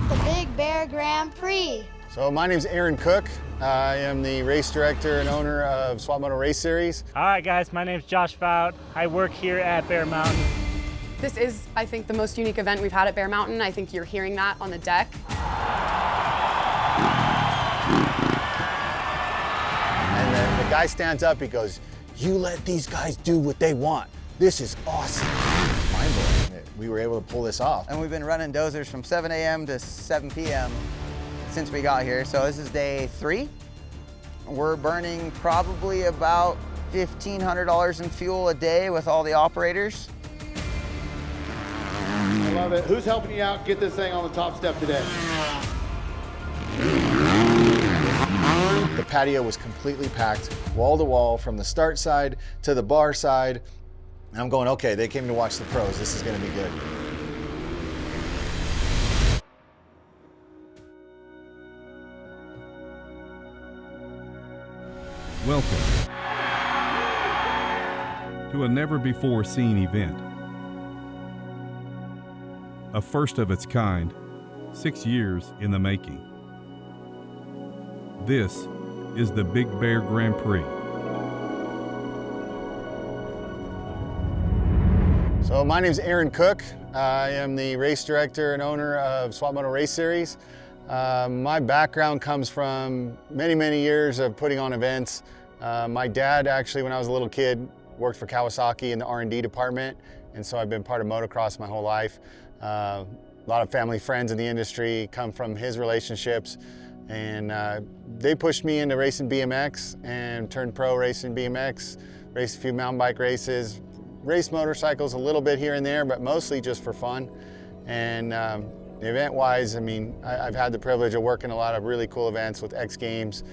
the Big Bear Grand Prix. So my name's Aaron Cook. I am the race director and owner of Swapmoto Race Series. All right, guys, my name's Josh Fout. I work here at Bear Mountain. This is, I think, the most unique event we've had at Bear Mountain. I think you're hearing that on the deck. And then the guy stands up, he goes, "You let these guys do what they want. This is awesome." Mind-blowing that we were able to pull this off. And we've been running dozers from 7 a.m. to 7 p.m. since we got here. So this is day 3. We're burning probably about $1,500 in fuel a day with all the operators. I love it. Who's helping you out get this thing on the top step today? The patio was completely packed, wall to wall, from the start side to the bar side. And I'm going, okay, they came to watch the pros. This is gonna be good. Welcome to a never-before-seen event. A first of its kind, 6 years in the making. This is the Big Bear Grand Prix. So my name's Aaron Cook. I am the race director and owner of Swapmoto Race Series. My background comes from many, many years of putting on events. My dad actually, when I was a little kid, worked for Kawasaki in the R&D department, and so I've been part of motocross my whole life. A lot of family friends in the industry come from his relationships, and they pushed me into racing BMX and turned pro racing BMX, raced a few mountain bike races, raced motorcycles a little bit here and there, but mostly just for fun. And event-wise, I mean, I've had the privilege of working a lot of really cool events with X Games,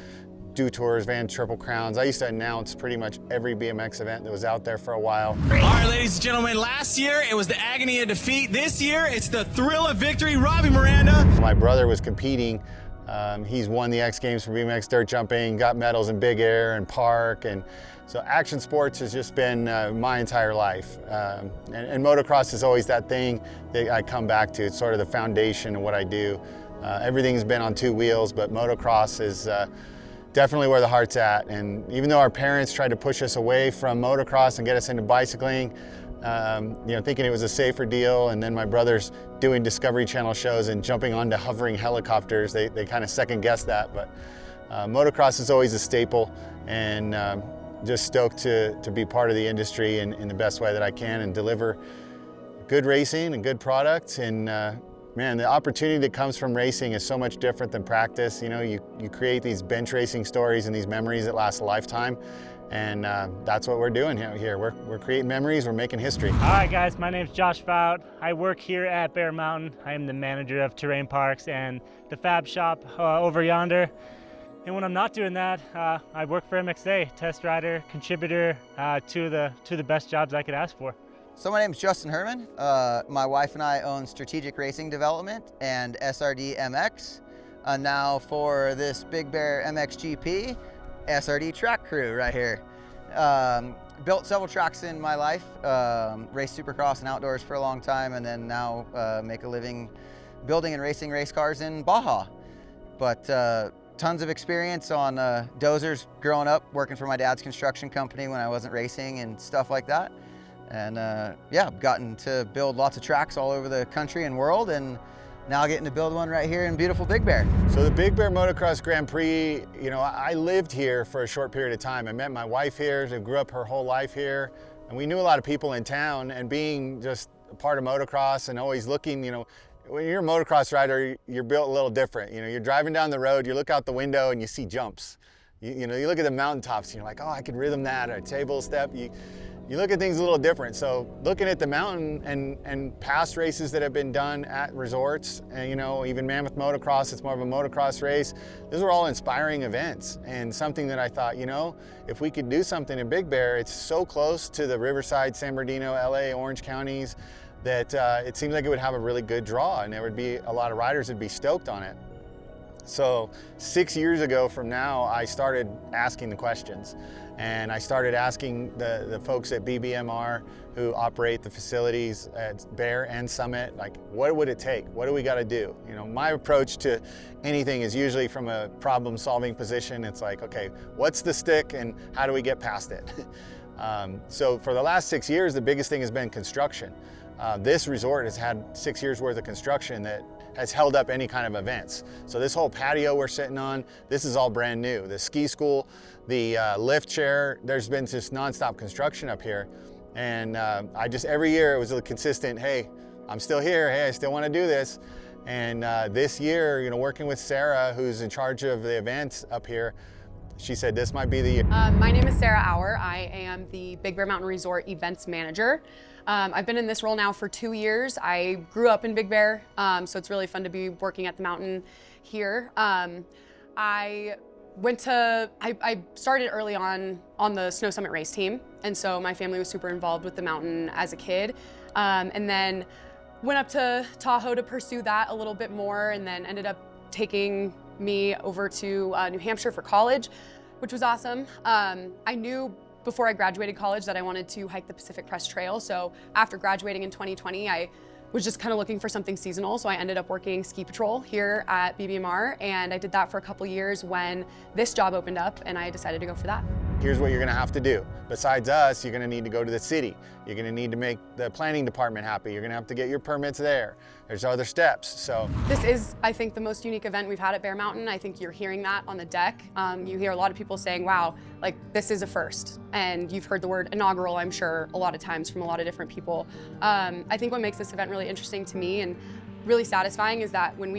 Do Tours, Van Triple Crowns. I used to announce pretty much every BMX event that was out there for a while. All right, ladies and gentlemen, last year it was the agony of defeat. This year it's the thrill of victory. Robbie Miranda. My brother was competing. He's won the X Games for BMX dirt jumping, got medals in big air and park, and so action sports has just been my entire life. And motocross is always that thing that I come back to. It's sort of the foundation of what I do. Everything's been on 2 wheels, but motocross is definitely where the heart's at. And even though our parents tried to push us away from motocross and get us into bicycling, thinking it was a safer deal, and then my brother's doing Discovery Channel shows and jumping onto hovering helicopters, they kind of second guessed that. But motocross is always a staple, and just stoked to be part of the industry in the best way that I can and deliver good racing and good product. And man, the opportunity that comes from racing is so much different than practice. You know, you create these bench racing stories and these memories that last a lifetime. And that's what we're doing here. We're creating memories, we're making history. All right, guys, my name's Josh Fout. I work here at Bear Mountain. I am the manager of terrain parks and the fab shop over yonder. And when I'm not doing that, I work for MXA, test rider, contributor, two of the best jobs I could ask for. So my name's Justin Herman. My wife and I own Strategic Racing Development and SRD MX. Now for this Big Bear MXGP, SRD track crew right here. Built several tracks in my life, raced supercross and outdoors for a long time, and then now make a living building and racing race cars in Baja. But tons of experience on dozers growing up, working for my dad's construction company when I wasn't racing and stuff like that. And yeah, gotten to build lots of tracks all over the country and world, and now getting to build one right here in beautiful Big Bear. So the Big Bear Motocross Grand Prix, you know, I lived here for a short period of time. I met my wife here, who grew up her whole life here, and we knew a lot of people in town. And being just a part of motocross and always looking, you know, when you're a motocross rider, you're built a little different. You know, you're driving down the road, you look out the window and you see jumps. You know, you look at the mountaintops and you're like, oh, I could rhythm that, or table step. You look at things a little different. So looking at the mountain and past races that have been done at resorts, and you know, even Mammoth Motocross, it's more of a motocross race. Those are all inspiring events, and something that I thought, you know, if we could do something in Big Bear, it's so close to the Riverside, San Bernardino, LA, Orange counties, that it seems like it would have a really good draw, and there would be a lot of riders that'd be stoked on it. So 6 years ago from now, I started asking the questions. And I started asking the folks at BBMR who operate the facilities at Bear and Summit, like, what would it take? What do we gotta do? You know, my approach to anything is usually from a problem-solving position. It's like, okay, what's the stick and how do we get past it? So for the last 6 years, the biggest thing has been construction. This resort has had 6 years worth of construction that has held up any kind of events. So this whole patio we're sitting on, this is all brand new. The ski school, the lift chair, there's been just nonstop construction up here. And every year it was a consistent, hey, I'm still here, hey, I still wanna do this. And this year, you know, working with Sarah, who's in charge of the events up here, she said this might be the year. My name is Sarah Auer. I am the Big Bear Mountain Resort events manager. I've been in this role now for 2 years. I grew up in Big Bear, so it's really fun to be working at the mountain here. I started early on the Snow Summit race team, and so my family was super involved with the mountain as a kid. And then went up to Tahoe to pursue that a little bit more, and then ended up taking me over to New Hampshire for college, which was awesome. I knew before I graduated college that I wanted to hike the Pacific Crest Trail. So after graduating in 2020, I was just kind of looking for something seasonal. So I ended up working ski patrol here at BBMR, and I did that for a couple years when this job opened up, and I decided to go for that. Here's what you're gonna have to do. Besides us, you're gonna need to go to the city. You're gonna need to make the planning department happy. You're gonna have to get your permits there. There's other steps, so. This is, I think, the most unique event we've had at Bear Mountain. I think you're hearing that on the deck. You hear a lot of people saying, wow, like this is a first. And you've heard the word inaugural, I'm sure, a lot of times from a lot of different people. I think what makes this event really interesting to me and really satisfying is that when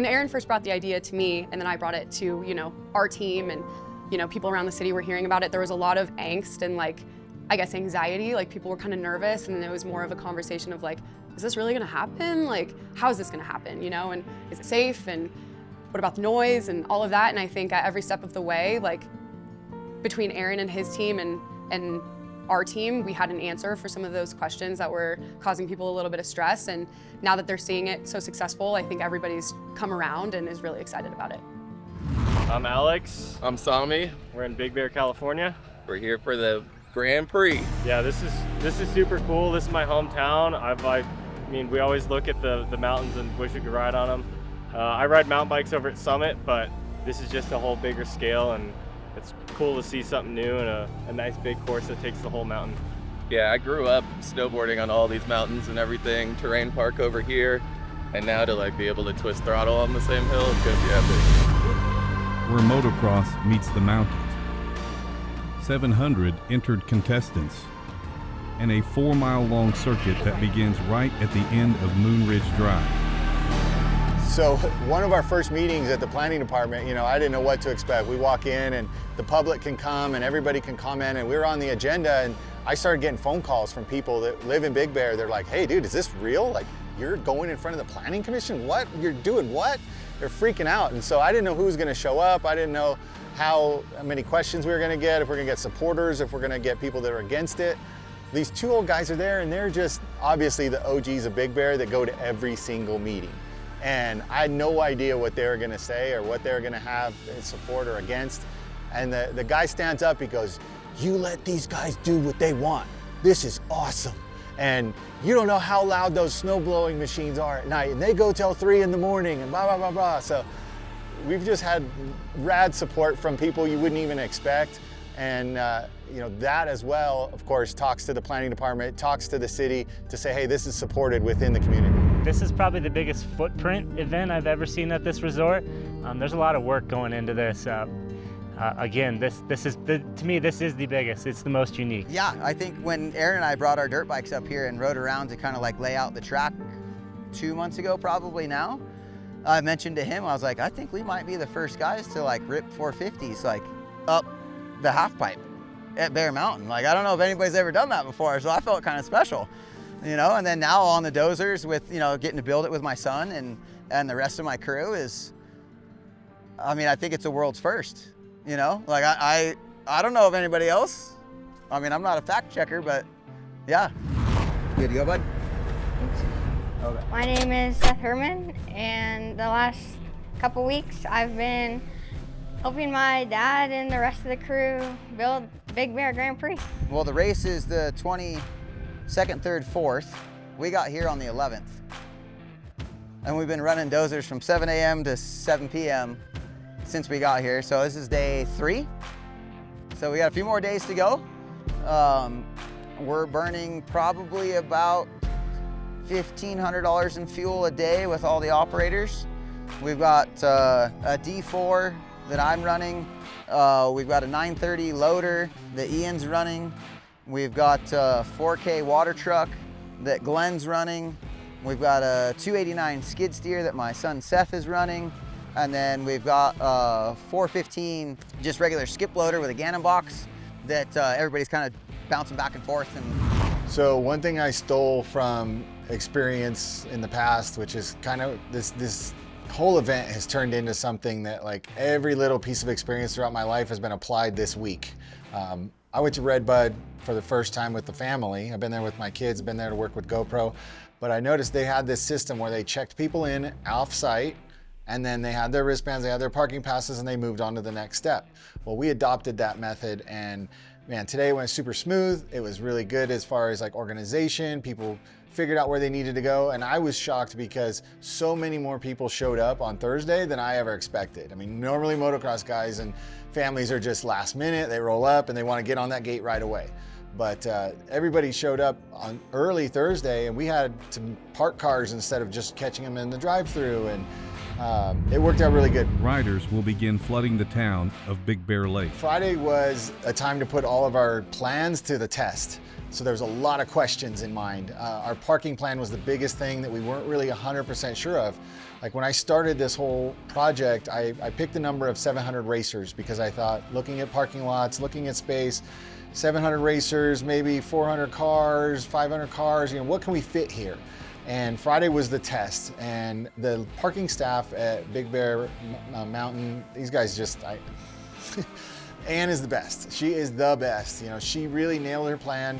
Aaron first brought the idea to me, and then I brought it to, you know, our team, and you know, people around the city were hearing about it, there was a lot of angst and, like, I guess anxiety. Like, people were kind of nervous, and it was more of a conversation of like, is this really gonna happen? Like, how is this gonna happen, you know? And is it safe? And what about the noise and all of that? And I think at every step of the way, like, between Aaron and his team and our team, we had an answer for some of those questions that were causing people a little bit of stress. And now that they're seeing it so successful, I think everybody's come around and is really excited about it. I'm Alex. I'm Sami. We're in Big Bear, California. We're here for the Grand Prix. Yeah, this is super cool. This is my hometown. I mean, we always look at the mountains and wish we could ride on them. I ride mountain bikes over at Summit, but this is just a whole bigger scale, and it's cool to see something new and a nice big course that takes the whole mountain. Yeah, I grew up snowboarding on all these mountains and everything, terrain park over here, and now to like be able to twist throttle on the same hill, it's gonna be epic. Where motocross meets the mountains. 700 entered contestants and a 4-mile-long circuit that begins right at the end of Moon Ridge Drive. So one of our first meetings at the planning department, you know, I didn't know what to expect. We walk in and the public can come and everybody can comment, and we were on the agenda, and I started getting phone calls from people that live in Big Bear. They're like, hey dude, is this real? Like, you're going in front of the planning commission? What? You're doing what? They're freaking out. And so I didn't know who was gonna show up. I didn't know how many questions we were gonna get, if we're gonna get supporters, if we're gonna get people that are against it. These two old guys are there, and they're just obviously the OGs of Big Bear that go to every single meeting. And I had no idea what they were gonna say or what they were gonna have in support or against. And the guy stands up, he goes, you let these guys do what they want. This is awesome. And you don't know how loud those snow blowing machines are at night, and they go till 3 in the morning and blah, blah, blah, blah. So we've just had rad support from people you wouldn't even expect. And you know, that as well, of course, talks to the planning department, talks to the city to say, hey, this is supported within the community. This is probably the biggest footprint event I've ever seen at this resort. There's a lot of work going into this. Again, to me, this is the biggest. It's the most unique. Yeah, I think when Aaron and I brought our dirt bikes up here and rode around to kind of like lay out the track 2 months ago, probably now, I mentioned to him, I was like, I think we might be the first guys to like rip 450s like up the half pipe at Bear Mountain. Like, I don't know if anybody's ever done that before, so I felt kind of special, you know? And then now on the dozers with, you know, getting to build it with my son and the rest of my crew is, I mean, I think it's a world's first. You know, like I don't know of anybody else. I mean, I'm not a fact checker, but yeah. Good to go, bud? My name is Seth Herman, and the last couple weeks, I've been helping my dad and the rest of the crew build Big Bear Grand Prix. Well, the race is the 22nd, 3rd, 4th. We got here on the 11th. And we've been running dozers from 7 a.m. to 7 p.m. since we got here. So this is day 3. So we got a few more days to go. We're burning probably about $1,500 in fuel a day with all the operators. We've got a D4 that I'm running. We've got a 930 loader that Ian's running. We've got a 4K water truck that Glenn's running. We've got a 289 skid steer that my son Seth is running. And then we've got a 415 just regular skip loader with a Gannon box that everybody's kind of bouncing back and forth. And So one thing I stole from experience in the past, which is kind of this whole event has turned into something that like every little piece of experience throughout my life has been applied this week. I went to Redbud for the first time with the family. I've been there with my kids, been there to work with GoPro, but I noticed they had this system where they checked people in off-site, and then they had their wristbands, they had their parking passes, and they moved on to the next step. Well, we adopted that method, and man, today went super smooth. It was really good as far as like organization. People figured out where they needed to go, and I was shocked because so many more people showed up on Thursday than I ever expected. I mean, normally motocross guys and families are just last minute, they roll up and they want to get on that gate right away. But everybody showed up on early Thursday, and we had to park cars instead of just catching them in the drive-thru, and it worked out really good. Riders will begin flooding the town of Big Bear Lake. Friday was a time to put all of our plans to the test. So there was a lot of questions in mind. Our parking plan was the biggest thing that we weren't really 100% sure of. Like when I started this whole project, I picked the number of 700 racers because I thought looking at parking lots, looking at space, 700 racers, maybe 400 cars, 500 cars, what can we fit here? And Friday was the test, and the parking staff at Big Bear Mountain, these guys just, Ann is the best. She is the best. She really nailed her plan.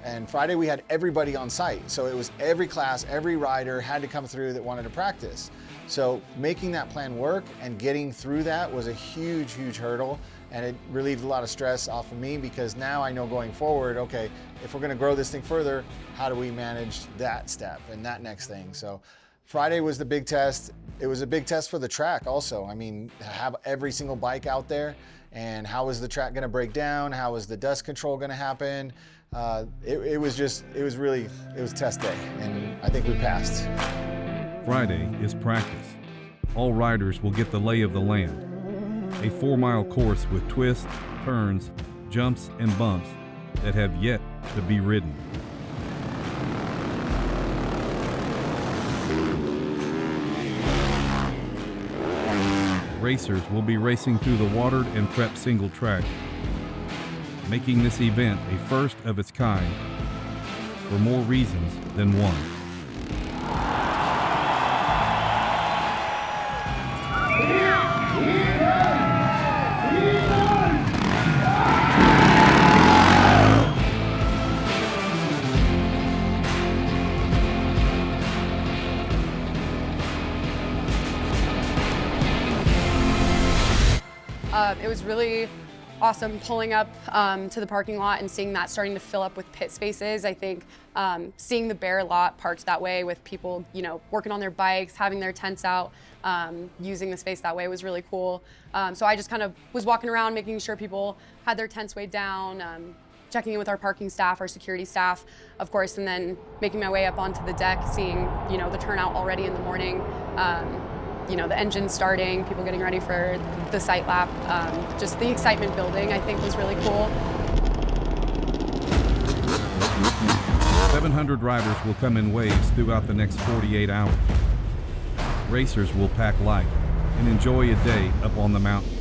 And Friday we had everybody on site. So it was every class, every rider had to come through that wanted to practice. So making that plan work and getting through that was a huge, huge hurdle. And it relieved a lot of stress off of me because now I know going forward, okay, if we're gonna grow this thing further, how do we manage that step and that next thing? So Friday was the big test. It was a big test for the track also. I mean, have every single bike out there, and how was the track gonna break down? How was the dust control gonna happen? It was test day, and I think we passed. Friday is practice. All riders will get the lay of the land. A 4-mile course with twists, turns, jumps, and bumps that have yet to be ridden. Racers will be racing through the watered and prepped single track, making this event a first of its kind for more reasons than one. It was really awesome pulling up to the parking lot and seeing that starting to fill up with pit spaces. I think seeing the Bear lot parked that way with people, working on their bikes, having their tents out, using the space that way was really cool. So I just kind of was walking around, making sure people had their tents weighed down, checking in with our parking staff, our security staff, of course, and then making my way up onto the deck, seeing, the turnout already in the morning. The engine starting, people getting ready for the sight lap. Just the excitement building, I think, was really cool. 700 riders will come in waves throughout the next 48 hours. Racers will pack light and enjoy a day up on the mountain.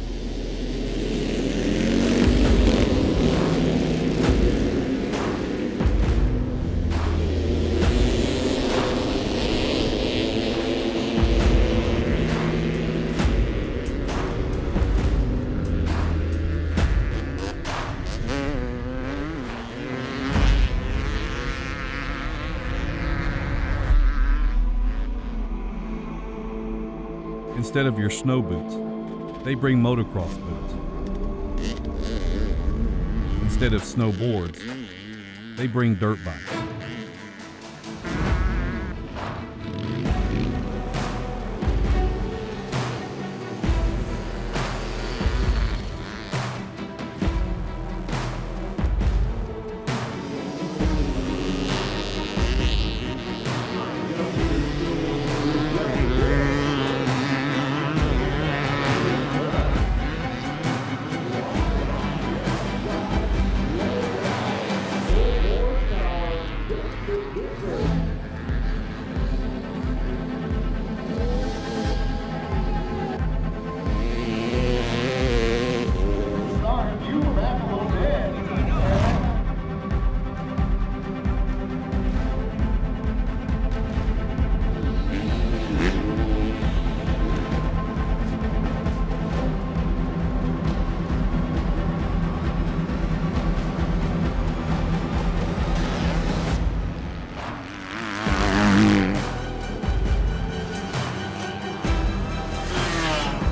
Instead of your snow boots, they bring motocross boots. Instead of snowboards, they bring dirt bikes.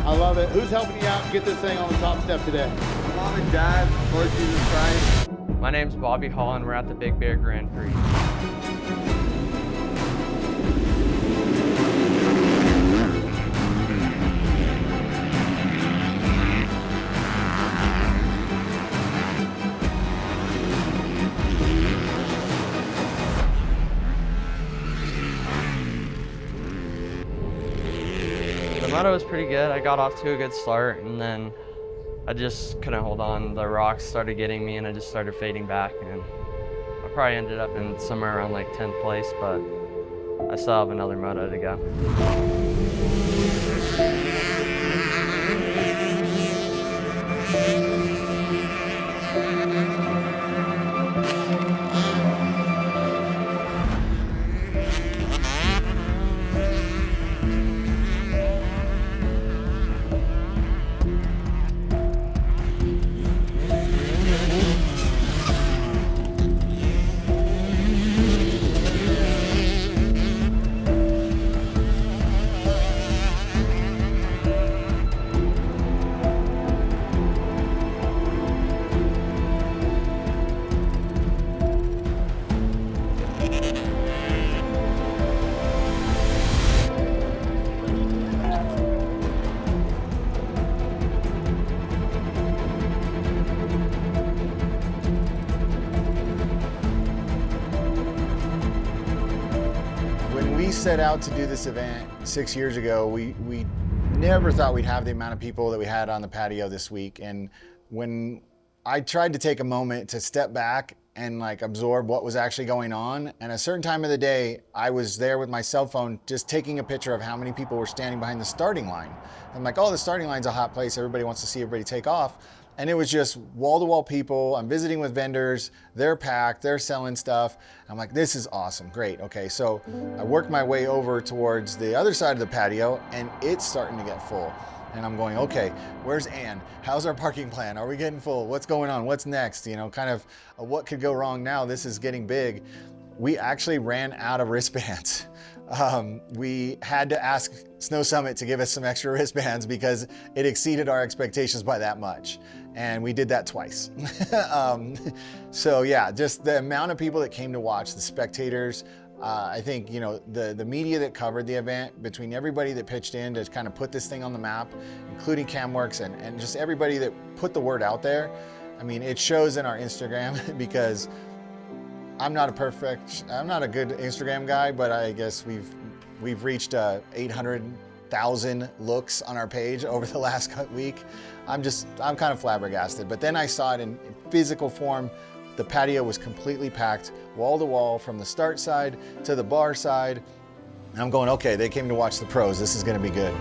I love it. Who's helping you out get this thing on the top step today? Mom and Dad, Lord Jesus Christ. My name's Bobby Hall and we're at the Big Bear Grand Prix. The moto was pretty good. I got off to a good start and then I just couldn't hold on. The rocks started getting me and I just started fading back and I probably ended up in somewhere around like 10th place, but I still have another moto to go. We set out to do this event 6 years ago. We never thought we'd have the amount of people that we had on the patio this week. And when I tried to take a moment to step back and like absorb what was actually going on, and a certain time of the day, I was there with my cell phone just taking a picture of how many people were standing behind the starting line. I'm like, oh, the starting line's a hot place. Everybody wants to see everybody take off. And it was just wall-to-wall people. I'm visiting with vendors. They're packed. They're selling stuff. I'm like, this is awesome. Great. Okay, so I worked my way over towards the other side of the patio, and it's starting to get full. And I'm going, okay, where's Ann? How's our parking plan? Are we getting full? What's going on? What's next? You know, kind of what could go wrong now? This is getting big. We actually ran out of wristbands. We had to ask Snow Summit to give us some extra wristbands because it exceeded our expectations by that much. And we did that twice. So yeah, just the amount of people that came to watch, the spectators, I think, you know, the media that covered the event, between everybody that pitched in to kind of put this thing on the map, including Camworkx and just everybody that put the word out there. I mean, it shows in our Instagram because I'm not a good Instagram guy, but I guess we've reached 800,000 looks on our page over the last week. I'm kind of flabbergasted. But then I saw it in physical form. The patio was completely packed, wall to wall, from the start side to the bar side. And I'm going, okay, they came to watch the pros. This is gonna be good.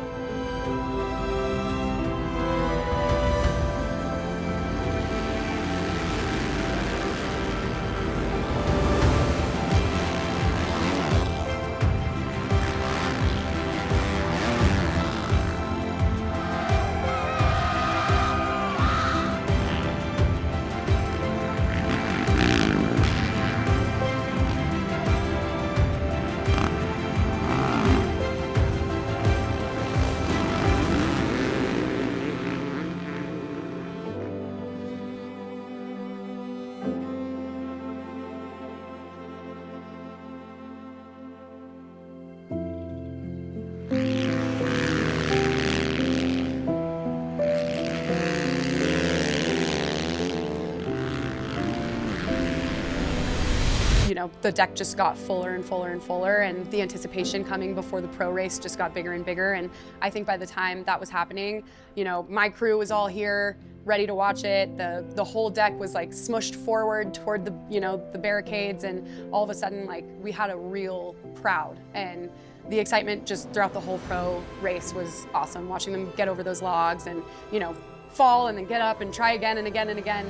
know, the deck just got fuller and fuller and fuller, and the anticipation coming before the pro race just got bigger and bigger. And I think by the time that was happening, you know, my crew was all here, ready to watch it. The whole deck was like smushed forward toward the, you know, the barricades, and all of a sudden, like, we had a real crowd. And the excitement just throughout the whole pro race was awesome. Watching them get over those logs and, you know, fall and then get up and try again and again and again.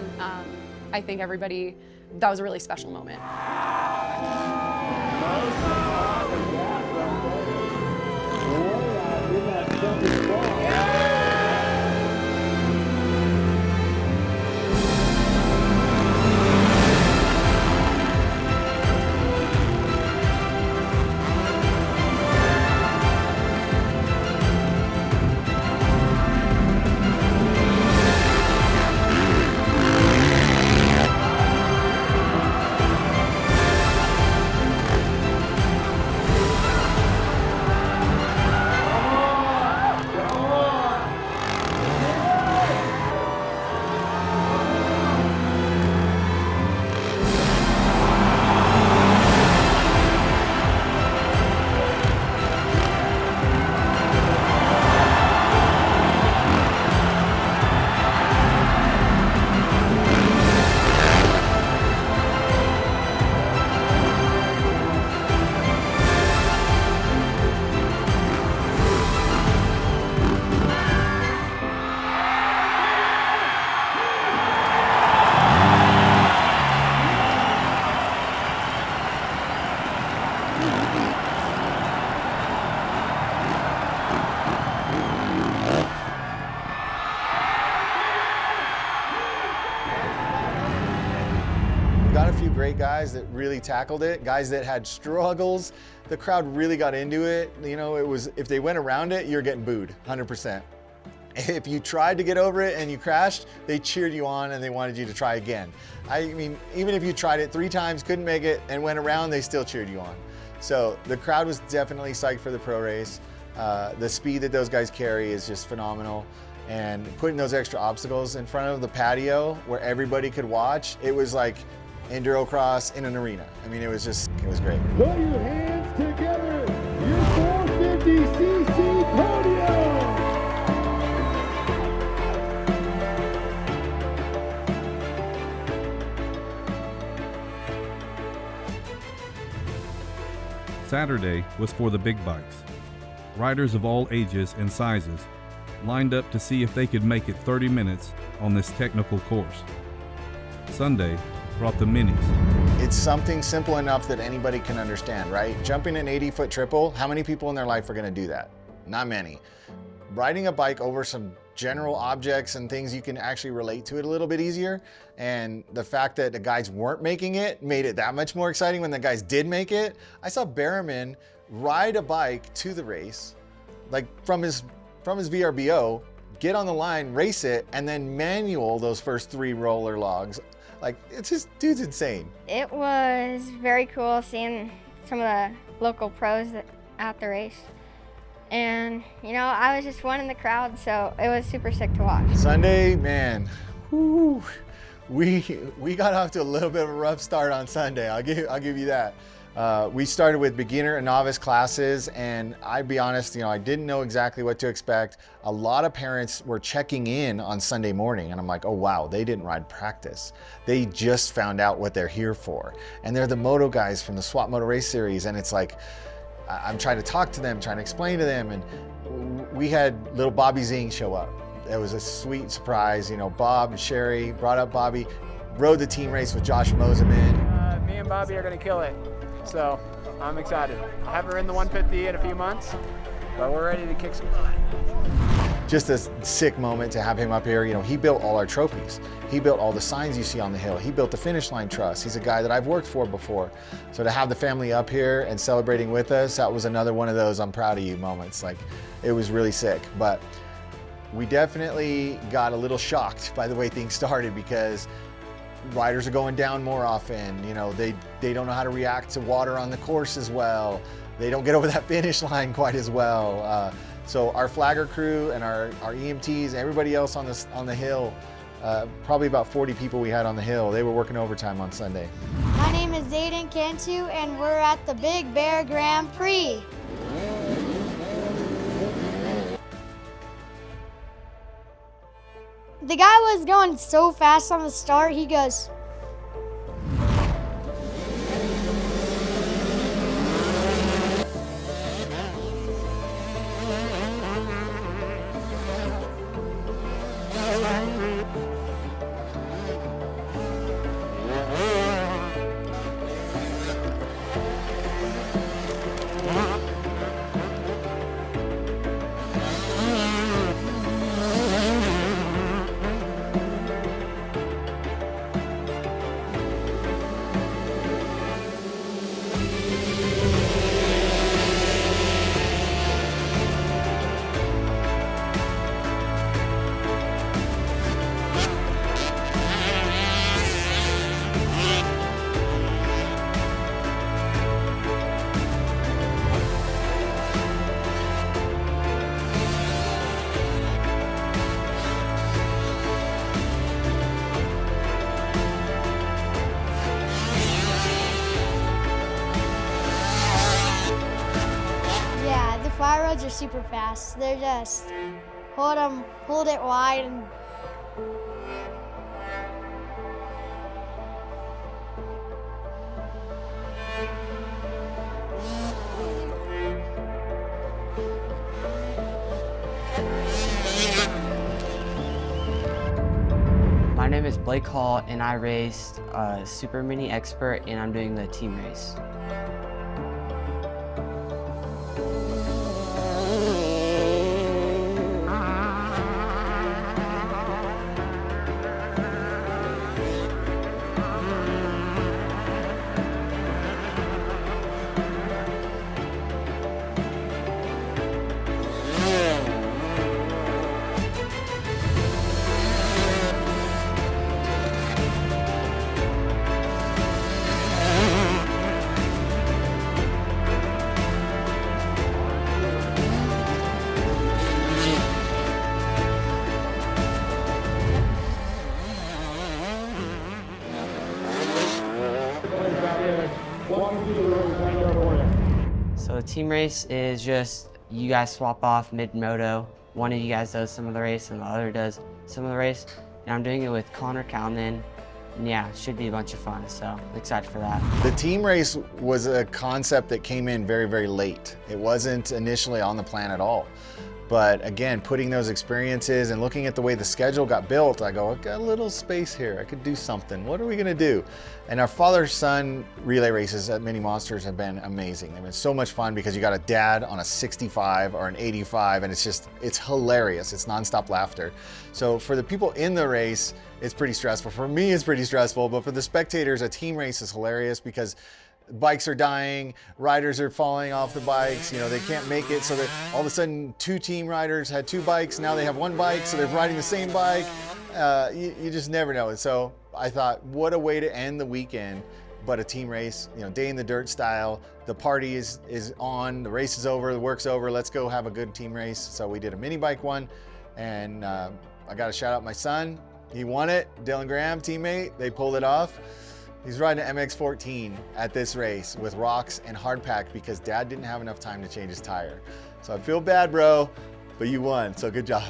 I think everybody, that was a really special moment. Got a few great guys that really tackled it, guys that had struggles. The crowd really got into it. You know, it was, if they went around it, you're getting booed, 100%. If you tried to get over it and you crashed, they cheered you on and they wanted you to try again. I mean, even if you tried it 3 times, couldn't make it, and went around, they still cheered you on. So the crowd was definitely psyched for the pro race. The speed that those guys carry is just phenomenal. And putting those extra obstacles in front of the patio where everybody could watch, it was like enduro cross in an arena. I mean, it was great. Put your hands together, your 450cc podium! Saturday was for the big bikes. Riders of all ages and sizes lined up to see if they could make it 30 minutes on this technical course. Sunday brought the minis. It's something simple enough that anybody can understand, right? Jumping an 80-foot triple, how many people in their life are gonna do that? Not many. Riding a bike over some general objects and things, you can actually relate to it a little bit easier. And the fact that the guys weren't making it made it that much more exciting when the guys did make it. I saw Berriman ride a bike to the race, like from his VRBO, get on the line, race it, and then manual those first 3 roller logs. Like, it's just, dude's insane. It was very cool seeing some of the local pros at the race. And, you know, I was just one in the crowd, so it was super sick to watch. Sunday, man, whoo, we got off to a little bit of a rough start on Sunday. I'll give you that. We started with beginner and novice classes, and I'd be honest, you know, I didn't know exactly what to expect. A lot of parents were checking in on Sunday morning, and I'm like, oh wow, they didn't ride practice. They just found out what they're here for. And they're the moto guys from the Swapmoto race series, and it's like, I'm trying to talk to them, trying to explain to them, and we had little Bobby Zing show up. It was a sweet surprise. You know, Bob and Sherry brought up Bobby, rode the team race with Josh Moseman. Me and Bobby are gonna kill it. So I'm excited. I haven't ridden the 150 in a few months, but we're ready to kick some butt. Just a sick moment to have him up here. You know, he built all our trophies. He built all the signs you see on the hill. He built the finish line truss. He's a guy that I've worked for before. So to have the family up here and celebrating with us, that was another one of those I'm proud of you moments. Like, it was really sick. But we definitely got a little shocked by the way things started, because riders are going down more often. You know, they don't know how to react to water on the course as well. They don't get over that finish line quite as well. So our flagger crew and our EMTs and everybody else on the hill, probably about 40 people we had on the hill, they were working overtime on Sunday. My name is Zayden Cantu, and we're at the Big Bear Grand Prix. The guy was going so fast on the start, he goes, yeah, the fire roads are super fast. They're just hold it wide and My name is Blake Hall, and I raced Super Mini Expert, and I'm doing the team race. So the team race is just you guys swap off mid-moto. One of you guys does some of the race and the other does some of the race. And I'm doing it with Connor Kalman. And yeah, it should be a bunch of fun, so I'm excited for that. The team race was a concept that came in very, very late. It wasn't initially on the plan at all. But again, putting those experiences and looking at the way the schedule got built, I go, I've got a little space here. I could do something. What are we gonna do? And our father-son relay races at Mini Monsters have been amazing. They've been so much fun because you got a dad on a 65 or an 85, and it's hilarious. It's nonstop laughter. So for the people in the race, it's pretty stressful. For me, it's pretty stressful, but for the spectators, a team race is hilarious because bikes are dying, riders are falling off the bikes, you know, they can't make it, so that all of a sudden 2 team riders had 2 bikes, now they have 1 bike, so they're riding the same bike. You just never know. And so I thought, what a way to end the weekend, but a team race, you know, day in the dirt style. The party is on, the race is over, the work's over, let's go have a good team race. So we did a mini bike one, and I got to shout out my son. He won it, Dylan Graham, teammate, they pulled it off. He's riding an MX-14 at this race with rocks and hard pack because dad didn't have enough time to change his tire. So I feel bad, bro, but you won, so good job.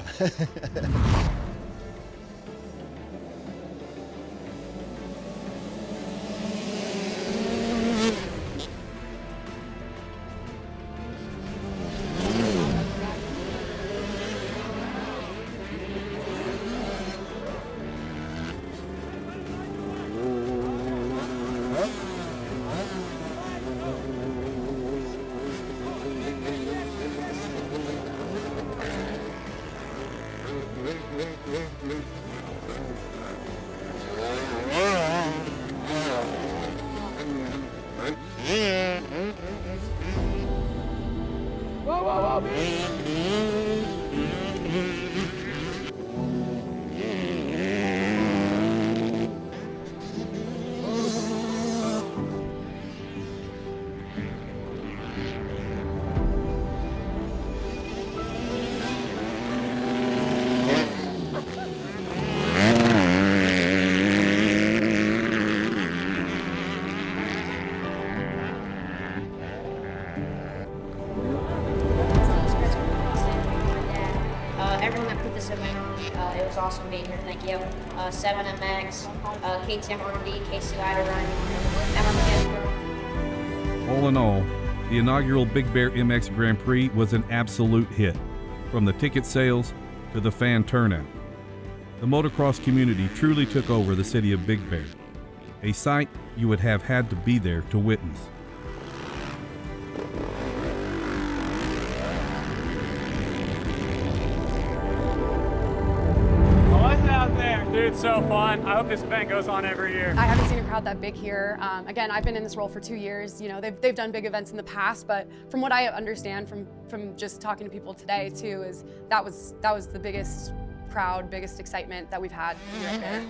Thank you. everyone that put this event on. It was awesome being here. Thank you. 7MX, KTM R&D, KC Rider Run, All in all, the inaugural Big Bear MX Grand Prix was an absolute hit, from the ticket sales to the fan turnout. The motocross community truly took over the city of Big Bear, a sight you would have had to be there to witness. Dude, it's so fun. I hope this event goes on every year. I haven't seen a crowd that big here. Again, I've been in this role for 2 years. You know, they've done big events in the past, but from what I understand from just talking to people today too, is that was the biggest crowd, biggest excitement that we've had here at Bear.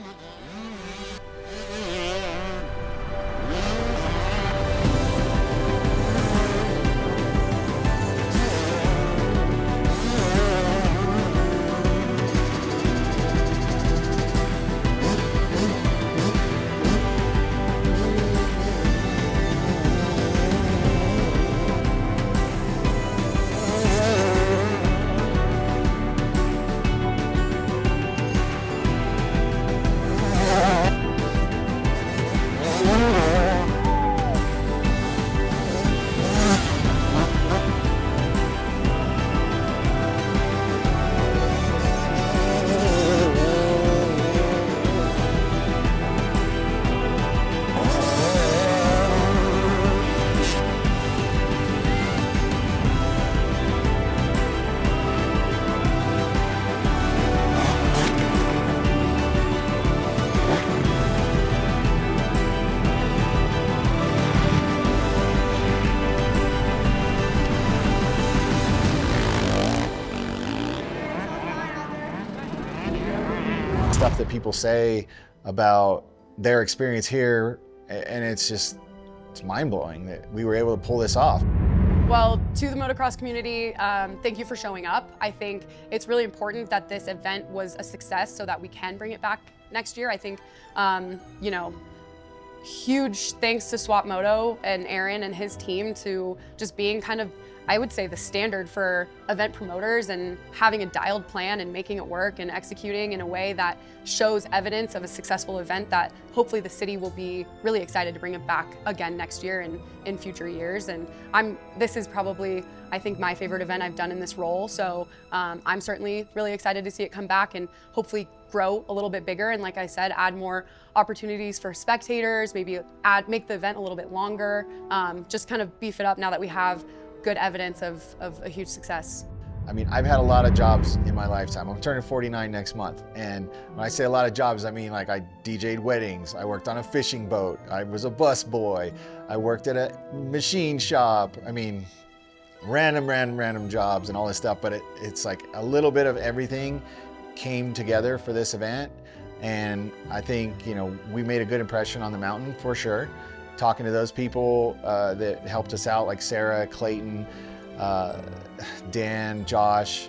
Stuff that people say about their experience here, and it's mind-blowing that we were able to pull this off. Well, to the motocross community, thank you for showing up. I think it's really important that this event was a success so that we can bring it back next year. I think, you know, huge thanks to Swapmoto and Aaron and his team to just being kind of, I would say, the standard for event promoters and having a dialed plan and making it work and executing in a way that shows evidence of a successful event that hopefully the city will be really excited to bring it back again next year and in future years. And this is probably, I think, my favorite event I've done in this role. So I'm certainly really excited to see it come back and hopefully grow a little bit bigger. And like I said, add more opportunities for spectators, maybe make the event a little bit longer, just kind of beef it up now that we have good evidence of a huge success. I mean, I've had a lot of jobs in my lifetime. I'm turning 49 next month. And when I say a lot of jobs, I mean like I DJ'd weddings, I worked on a fishing boat, I was a bus boy, I worked at a machine shop. I mean, random jobs and all this stuff, but it's like a little bit of everything came together for this event. And I think, you know, we made a good impression on the mountain for sure. Talking to those people that helped us out, like Sarah, Clayton, Dan, Josh,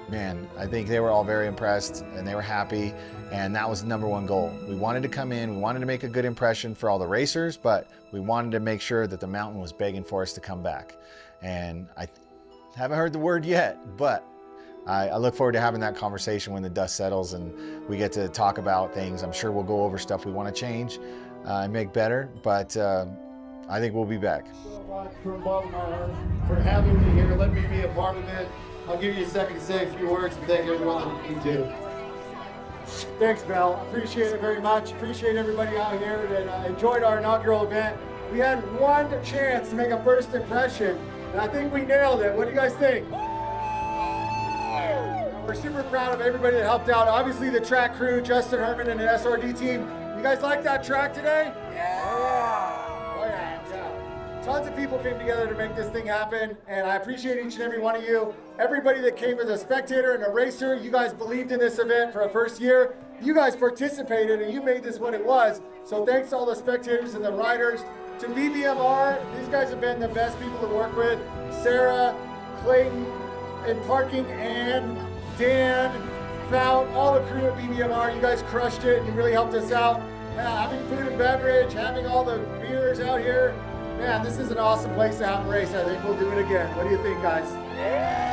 man, I think they were all very impressed and they were happy, and that was the #1 goal. We wanted to come in, we wanted to make a good impression for all the racers, but we wanted to make sure that the mountain was begging for us to come back. And I haven't heard the word yet, but I look forward to having that conversation when the dust settles and we get to talk about things. I'm sure we'll go over stuff we want to change and make better, but I think we'll be back. From the bottom of my heart for having me here. Let me be a part of it. I'll give you a second to say a few words and thank everyone that you do. Thanks, Mel. Appreciate it very much. Appreciate everybody out here that enjoyed our inaugural event. We had one chance to make a first impression, and I think we nailed it. What do you guys think? We're super proud of everybody that helped out. Obviously, the track crew, Justin Herman and the SRD team. You guys like that track today? Yeah. Oh yeah. Tons of people came together to make this thing happen, and I appreciate each and every one of you. Everybody that came as a spectator and a racer, you guys believed in this event for a first year. You guys participated and you made this what it was. So thanks to all the spectators and the riders. To BBMR, these guys have been the best people to work with. Sarah, Clayton, and parking, and Dan, Fout, all the crew at BBMR, you guys crushed it. You really helped us out. Having food and beverage, having all the beers out here. Man, this is an awesome place to have a race. I think we'll do it again. What do you think, guys? Yeah.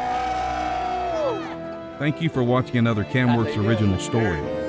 Thank you for watching another Camworkx original story.